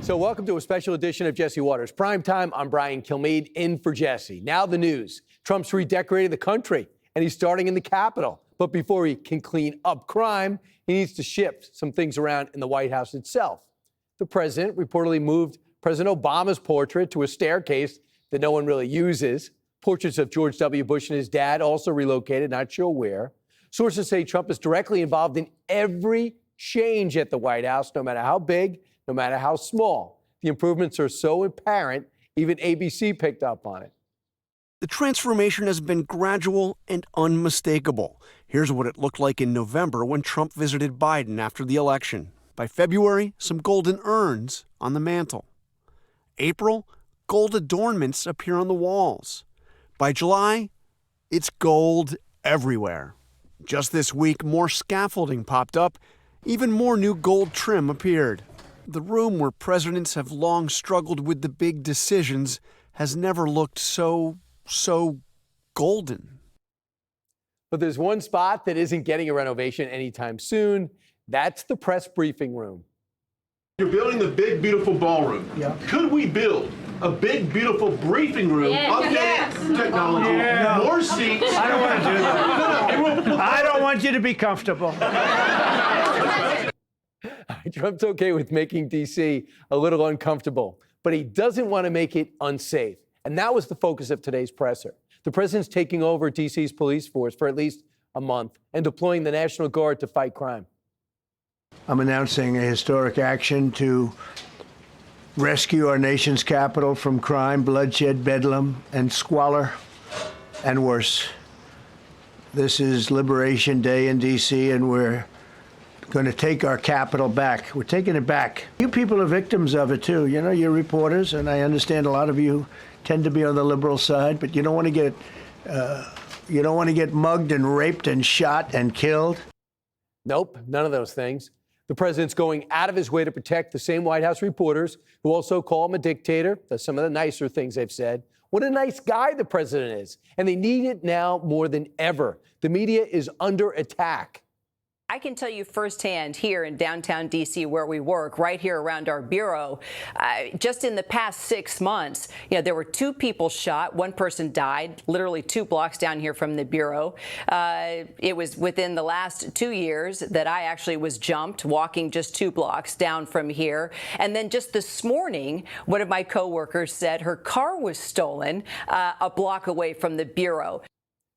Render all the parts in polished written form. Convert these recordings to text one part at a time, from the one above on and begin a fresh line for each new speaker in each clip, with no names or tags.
So welcome to a special edition of Jesse Watters Prime Time. I'm Brian Kilmeade in for Jesse. Now the news. Trump's redecorated the country, and he's starting in the Capitol. But before he can clean up crime, he needs to shift some things around in the White House itself. The president reportedly moved President Obama's portrait to a staircase that no one really uses. Portraits of George W. Bush and his dad also relocated, not sure where. Sources say Trump is directly involved in every change at the White House, no matter how big, no matter how small. The improvements are so apparent, even ABC picked up on it.
The transformation has been gradual and unmistakable. Here's what it looked like in November when Trump visited Biden after the election. By February, some golden urns on the mantle. April, gold adornments appear on the walls. By July, it's gold everywhere. Just this week, more scaffolding popped up. Even more new gold trim appeared. The room where presidents have long struggled with the big decisions has never looked so golden.
But there's one spot that isn't getting a renovation anytime soon. That's the press briefing room.
You're building the big, beautiful ballroom. Yeah. Could we build a big, beautiful briefing room? Updated technology, more seats.
I don't want to do that. I don't want you to be comfortable.
Trump's okay with making D.C. a little uncomfortable, but he doesn't want to make it unsafe. And that was the focus of today's presser. The president's taking over D.C.'s police force for at least a month and deploying the National Guard to fight crime.
I'm announcing a historic action to rescue our nation's capital from crime, bloodshed, bedlam, and squalor, and worse. This is Liberation Day in D.C., and we're going to take our capital back. We're taking it back. You people are victims of it, too. You know, you're reporters, and I understand a lot of you tend to be on the liberal side, but you don't want to get mugged and raped and shot and killed.
Nope, none of those things. The president's going out of his way to protect the same White House reporters who also call him a dictator. That's some of the nicer things they've said. What a nice guy the president is. And they need it now more than ever. The media is under attack.
I can tell you firsthand here in downtown D.C. where we work, right here around our bureau, just in the past 6 months, there were 2 people shot. 1 person died, literally 2 blocks down here from the bureau. It was within the last 2 years that I actually was jumped walking just 2 blocks down from here. And then just this morning, one of my coworkers said her car was stolen a block away from the bureau.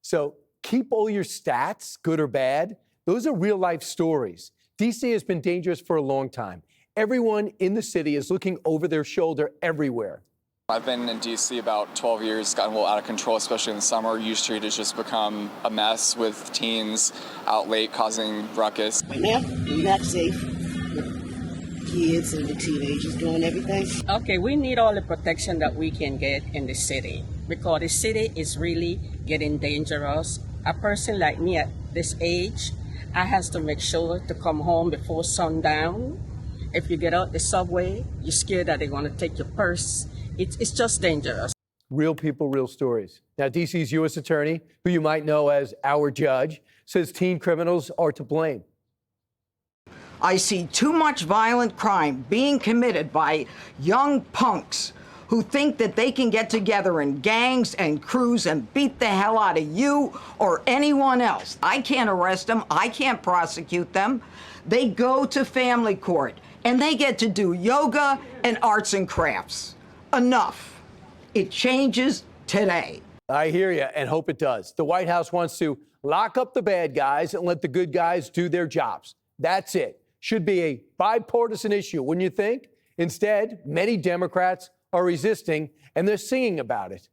So keep all your stats, good or bad. Those are real-life stories. D.C. has been dangerous for a long time. Everyone in the city is looking over their shoulder everywhere.
I've been in D.C. about 12 years, gotten a little out of control, especially in the summer. U Street has just become a mess with teens out late causing ruckus.
Right now, we're not safe. Kids and the teenagers doing everything.
Okay, we need all the protection that we can get in the city because the city is really getting dangerous. A person like me at this age, I has to make sure to come home before sundown. If you get out the subway, you're scared that they're going to take your purse. It's just dangerous.
Real people, real stories. Now, D.C.'s U.S. attorney, who you might know as our judge, says teen criminals are to blame.
I see too much violent crime being committed by young punks who think that they can get together in gangs and crews and beat the hell out of you or anyone else. I can't arrest them. I can't prosecute them. They go to family court and they get to do yoga and arts and crafts. Enough. It changes today.
I hear you and hope it does. The White House wants to lock up the bad guys and let the good guys do their jobs. That's it. Should be a bipartisan issue, wouldn't you think? Instead, many Democrats are resisting, and they're singing about it.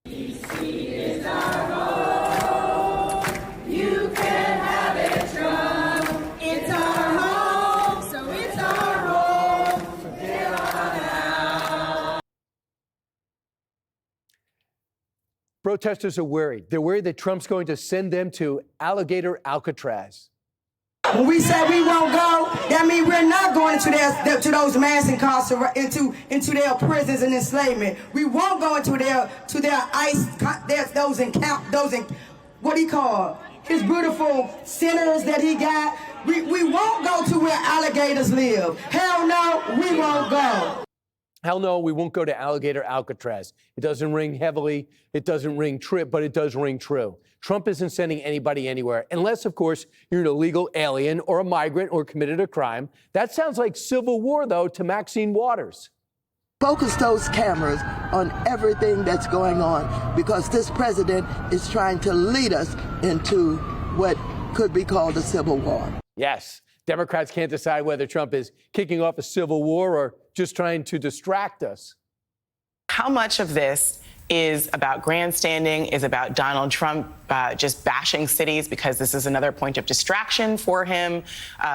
D.C. is our home. You can have it, Trump. It's our home, so it's our home. So get on out.
Protesters are worried. They're worried that Trump's going to send them to Alligator Alcatraz.
When we say we won't go, that means we're not going to those mass incarceration, into their prisons and enslavement. We won't go into their ICE, those what he called his beautiful centers that he got. We won't go to where alligators live. Hell no, we won't go.
Hell no, we won't go to Alligator Alcatraz. It doesn't ring heavily, it doesn't ring true, but it does ring true. Trump isn't sending anybody anywhere, unless, of course, you're an illegal alien or a migrant or committed a crime. That sounds like civil war, though, to Maxine Waters.
Focus those cameras on everything that's going on, because this president is trying to lead us into what could be called a civil war.
Yes, Democrats can't decide whether Trump is kicking off a civil war or just trying to distract us.
How much of this is about grandstanding, is about Donald Trump just bashing cities because this is another point of distraction for him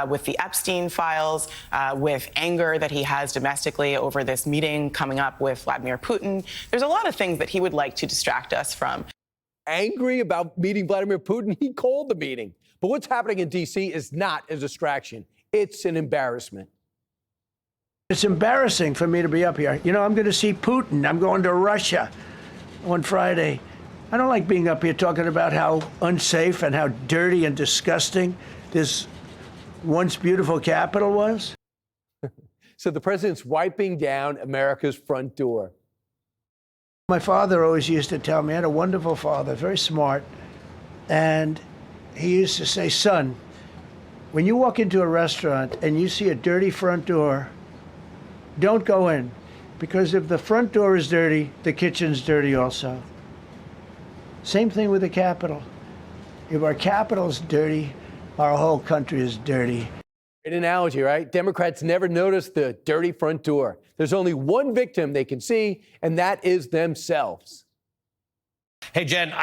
with the Epstein files, with anger that he has domestically over this meeting coming up with Vladimir Putin. There's a lot of things that he would like to distract us from.
Angry about meeting Vladimir Putin? He called the meeting. But what's happening in D.C. is not a distraction. It's an embarrassment.
It's embarrassing for me to be up here. You know, I'm going to see Putin. I'm going to Russia on Friday. I don't like being up here talking about how unsafe and how dirty and disgusting this once beautiful capital was.
So the president's wiping down America's front door.
My father always used to tell me, I had a wonderful father, very smart, and he used to say, son, when you walk into a restaurant and you see a dirty front door, don't go in, because if the front door is dirty, the kitchen's dirty also. Same thing with the Capitol. If our Capitol's dirty, our whole country is dirty.
Great analogy, right? Democrats never notice the dirty front door. There's only one victim they can see, and that is themselves.
Hey, Jen,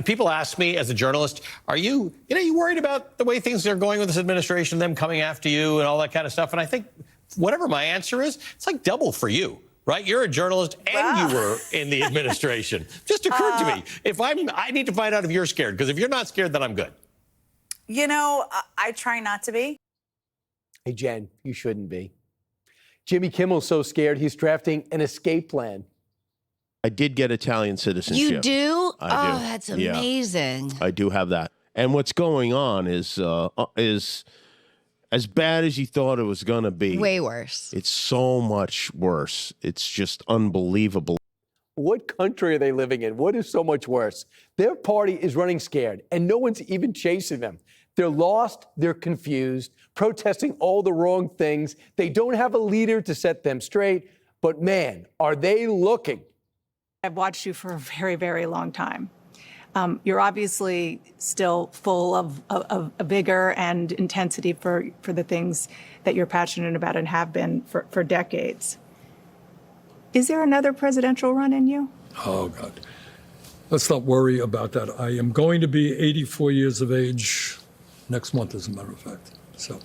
people ask me as a journalist, are you worried about the way things are going with this administration, them coming after you and all that kind of stuff? And I think whatever my answer is, it's like double for you, right? You're a journalist and you were in the administration. Just occurred to me. I need to find out if you're scared, because if you're not scared, then I'm good.
You know, I try not to be.
Hey, Jen, you shouldn't be. Jimmy Kimmel's so scared he's drafting an escape plan.
I did get Italian citizenship.
You do?
I do.
That's
Yeah.
amazing.
I do have that. And what's going on is as bad as you thought it was going to be.
Way worse.
It's so much worse. It's just unbelievable.
What country are they living in? What is so much worse? Their party is running scared, and no one's even chasing them. They're lost, they're confused, protesting all the wrong things. They don't have a leader to set them straight, but man, are they looking.
I've watched you for a very, very long time. You're obviously still full of vigor and intensity for the things that you're passionate about and have been for decades. Is there another presidential run in you?
Oh, God. Let's not worry about that. I am going to be 84 years of age next month, as a matter of fact. So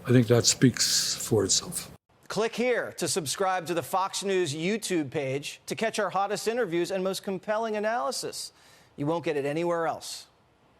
I think that speaks for itself.
Click here to subscribe to the Fox News YouTube page to catch our hottest interviews and most compelling analysis. You won't get it anywhere else.